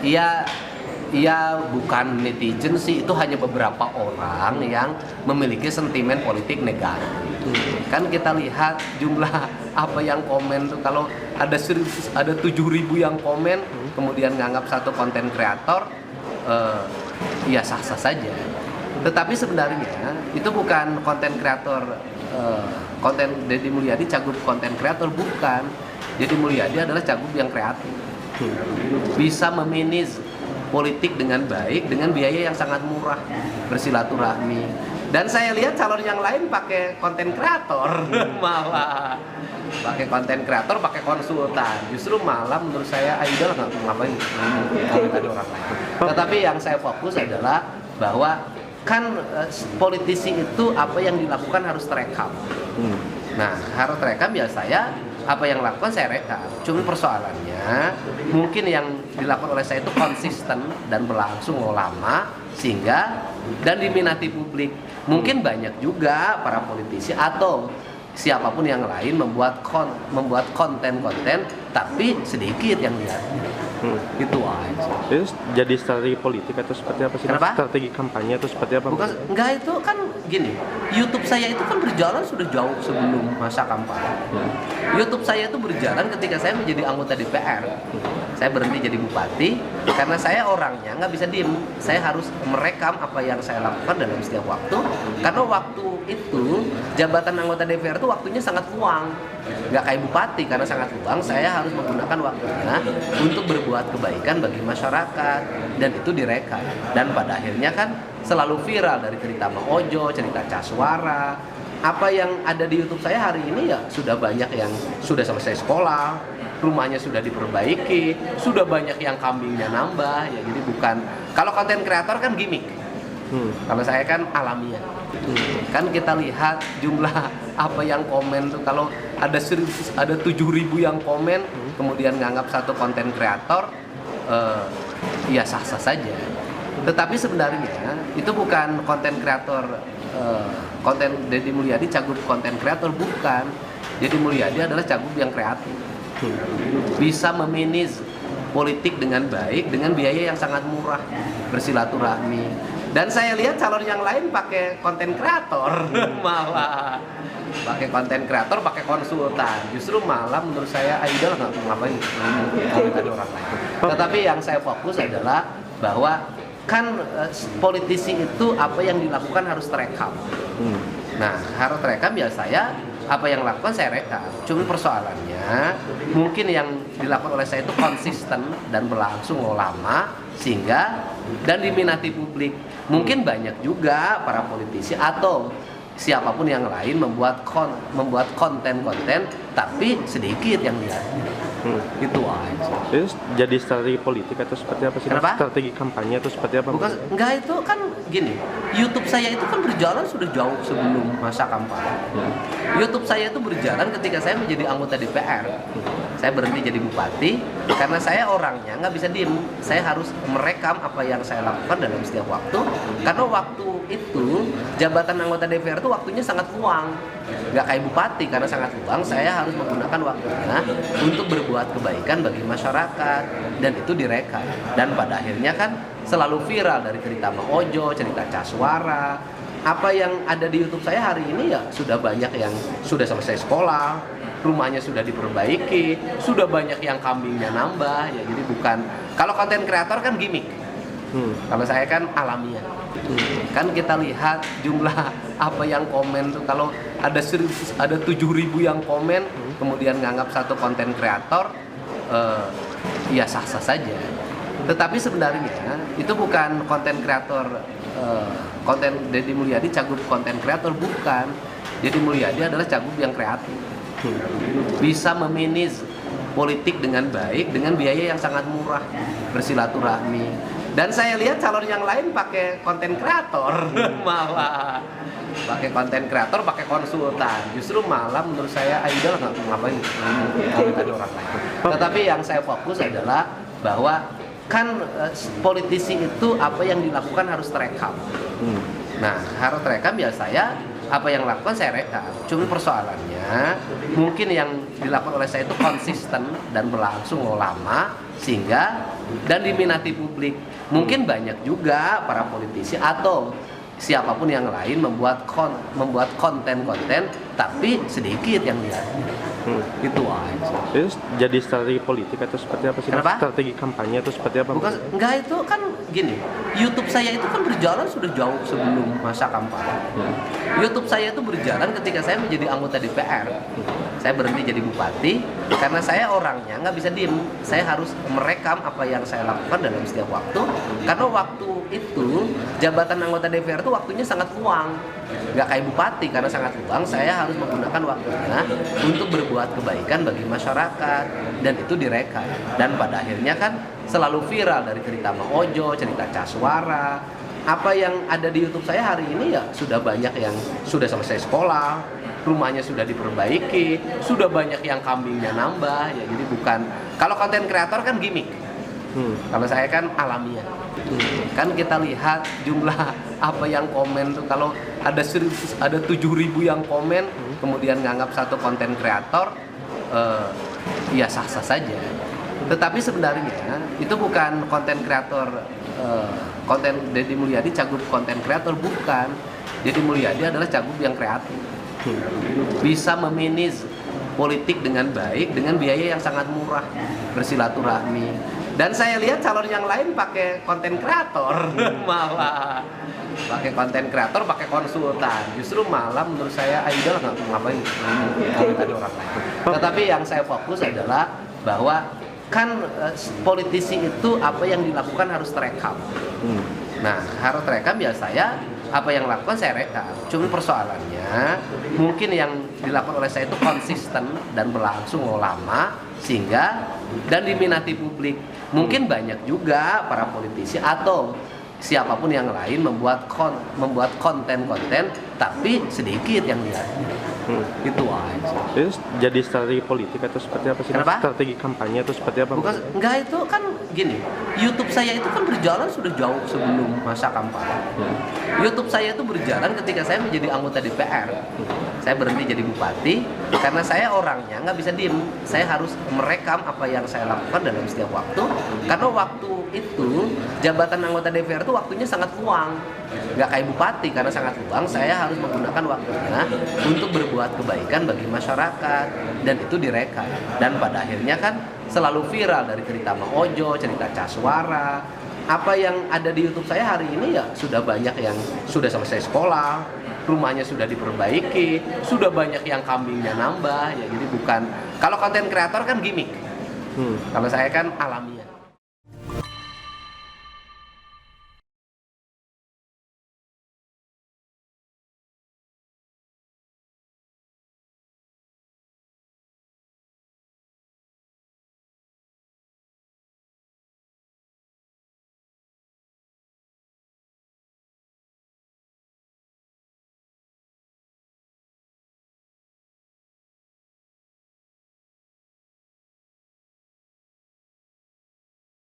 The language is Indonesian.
Ya, ya bukan netizen sih, itu hanya beberapa orang yang memiliki sentimen politik negatif. Kan kita lihat jumlah apa yang komen tuh, kalau ada 7.000 yang komen kemudian nganggap satu konten kreator, ya sah-sah saja. Tetapi sebenarnya itu bukan konten kreator, konten Deddy Mulyadi cagup konten kreator, bukan. Deddy Mulyadi adalah cagup yang kreatif, bisa memanage politik dengan baik dengan biaya yang sangat murah, bersilaturahmi. Dan saya lihat calon yang lain pakai konten kreator, malah pakai konten kreator, pakai konsultan. Justru malah menurut saya idol nggak ngapain ada orang lain. Tetapi yang saya fokus adalah bahwa kan politisi itu apa yang dilakukan harus terekam. Nah, harus terekam, ya saya apa yang lakukan saya rekam. Cuma persoalannya mungkin yang dilakukan oleh saya itu konsisten dan berlangsung lama sehingga dan diminati publik. Mungkin banyak juga para politisi atau siapapun yang lain membuat konten-konten tapi sedikit yang lihat. Itu aja. Itu jadi strategi politik atau seperti apa sih? Kenapa? Strategi kampanye atau seperti apa? Bukan, enggak, itu kan gini. YouTube saya itu kan berjalan sudah jauh sebelum masa kampanye. YouTube saya itu berjalan ketika saya menjadi anggota DPR. Saya berhenti jadi bupati karena saya orangnya nggak bisa diem. Saya harus merekam apa yang saya lakukan dalam setiap waktu. Karena waktu itu jabatan anggota DPR itu waktunya sangat luang. Nggak kayak bupati karena sangat luang. Saya harus menggunakan waktunya untuk berbuat kebaikan bagi masyarakat, dan itu direkam. Dan pada akhirnya kan selalu viral, dari cerita Mang Ojo, cerita Caswara. Apa yang ada di YouTube saya hari ini ya sudah banyak yang sudah selesai sekolah, rumahnya sudah diperbaiki, sudah banyak yang kambingnya nambah ya. Jadi bukan, kalau konten kreator kan gimmick. Kalau saya kan alamiah. Kan kita lihat jumlah apa yang komen tuh, kalau ada 7.000 yang komen kemudian nganggap satu konten kreator, ya sah-sah saja. Tetapi sebenarnya itu bukan konten kreator, konten Deddy Mulyadi cagup konten kreator, bukan. Deddy Mulyadi adalah cagup yang kreatif, bisa memanage politik dengan baik dengan biaya yang sangat murah, bersilaturahmi. Dan saya lihat calon yang lain pakai konten kreator, malah pakai konten kreator, pakai konsultan. Justru malah menurut saya idol nggak ngapain ada orang lain. Tetapi yang saya fokus adalah bahwa kan politisi itu apa yang dilakukan harus terekam. Nah, harus terekam, ya saya apa yang lakukan saya rekam. Cuma persoalannya mungkin yang dilakukan oleh saya itu konsisten dan berlangsung lama sehingga dan diminati publik. Mungkin banyak juga para politisi atau siapapun yang lain membuat konten-konten tapi sedikit yang lihat. Itu aja. Itu jadi strategi politik atau seperti apa sih? Kenapa? Strategi kampanye atau seperti apa? Bukan, enggak, itu kan gini. YouTube saya itu kan berjalan sudah jauh sebelum masa kampanye. YouTube saya itu berjalan ketika saya menjadi anggota DPR. Saya berhenti jadi bupati karena saya orangnya nggak bisa diem. Saya harus merekam apa yang saya lakukan dalam setiap waktu. Karena waktu itu jabatan anggota DPR itu waktunya sangat luang. Nggak kayak bupati karena sangat luang. Saya harus menggunakan waktunya untuk berbuat kebaikan bagi masyarakat, dan itu direkam. Dan pada akhirnya kan selalu viral, dari cerita Mang Ojo, cerita Caswara. Apa yang ada di YouTube saya hari ini ya sudah banyak yang sudah selesai sekolah, rumahnya sudah diperbaiki, sudah banyak yang kambingnya nambah ya. Jadi bukan, kalau konten kreator kan gimmick. Kalau saya kan alamiah. Kan kita lihat jumlah apa yang komen tuh, kalau ada 7.000 yang komen kemudian nganggap satu konten kreator, ya sah-sah saja. Tetapi sebenarnya itu bukan konten kreator, konten Deddy Mulyadi cagup konten kreator, bukan. Deddy Mulyadi adalah cagup yang kreatif, bisa memanage politik dengan baik dengan biaya yang sangat murah, bersilaturahmi. Dan saya lihat calon yang lain pakai konten kreator, malah pakai konten kreator, pakai konsultan. Justru malah menurut saya idol nggak ngapain ada orang lain. Tetapi yang saya fokus adalah bahwa kan politisi itu apa yang dilakukan harus terekam. Nah, harus terekam, ya saya apa yang lakukan saya rekam. Cuma persoalannya mungkin yang dilakukan oleh saya itu konsisten dan berlangsung lama sehingga dan diminati publik. Mungkin banyak juga para politisi atau siapapun yang lain membuat konten-konten tapi sedikit yang lihatnya. Itu aja. Itu jadi strategi politik atau seperti apa sih? Kenapa? Strategi kampanye atau seperti apa? Bukan, enggak, itu kan gini, YouTube saya itu kan berjalan sudah jauh sebelum masa kampanye. YouTube saya itu berjalan ketika saya menjadi anggota DPR. Saya berhenti jadi bupati karena saya orangnya nggak bisa diem. Saya harus merekam apa yang saya lakukan dalam setiap waktu. Karena waktu itu jabatan anggota DPR itu waktunya sangat luang. Nggak kayak bupati karena sangat luang. Saya harus menggunakan waktunya untuk berbuat kebaikan bagi masyarakat dan itu direkam. Dan pada akhirnya kan selalu viral dari cerita Mang Ojo, cerita Caswara. Apa yang ada di YouTube saya hari ini ya sudah banyak yang sudah selesai sekolah, rumahnya sudah diperbaiki, sudah banyak yang kambingnya nambah ya. Jadi bukan, kalau konten kreator kan gimmick. Kalau saya kan alamiah. Kan kita lihat jumlah apa yang komen tuh, kalau ada 7.000 yang komen kemudian nganggap satu konten kreator ya sah-sah saja. Tetapi sebenarnya itu bukan konten kreator, konten Deddy Mulyadi cagup konten kreator, bukan. Deddy Mulyadi adalah cagup yang kreatif. Bisa memanage politik dengan baik dengan biaya yang sangat murah, bersilaturahmi. Dan saya lihat calon yang lain pakai konten kreator malah pakai konten kreator, pakai konsultan. Justru malah menurut saya idol nggak ngapain ada orang lain. Tetapi yang saya fokus adalah bahwa kan politisi itu apa yang dilakukan harus terekam. Nah, harus terekam ya saya apa yang lakukan saya rekam. Cuma persoalannya mungkin yang dilakukan oleh saya itu konsisten dan berlangsung lama sehingga dan diminati publik. Mungkin banyak juga para politisi atau siapapun yang lain membuat konten-konten tapi sedikit yang lihatnya. Itu aja. Itu jadi strategi politik atau seperti apa sih? Kenapa? Strategi kampanye atau seperti apa? Bukan, enggak, itu kan gini, YouTube saya itu kan berjalan sudah jauh sebelum masa kampanye. YouTube saya itu berjalan ketika saya menjadi anggota DPR. Saya berhenti jadi bupati karena saya orangnya nggak bisa diem. Saya harus merekam apa yang saya lakukan dalam setiap waktu. Karena waktu itu jabatan anggota DPR itu waktunya sangat luang. Nggak kayak bupati karena sangat luang. Saya harus menggunakan waktunya untuk berbuat kebaikan bagi masyarakat dan itu direkam. Dan pada akhirnya kan selalu viral dari cerita Mang Ojo, cerita Caswara. Apa yang ada di YouTube saya hari ini ya sudah banyak yang sudah selesai sekolah, rumahnya sudah diperbaiki, sudah banyak yang kambingnya nambah ya. Jadi bukan, kalau konten kreator kan gimmick. Kalau saya kan alamiah.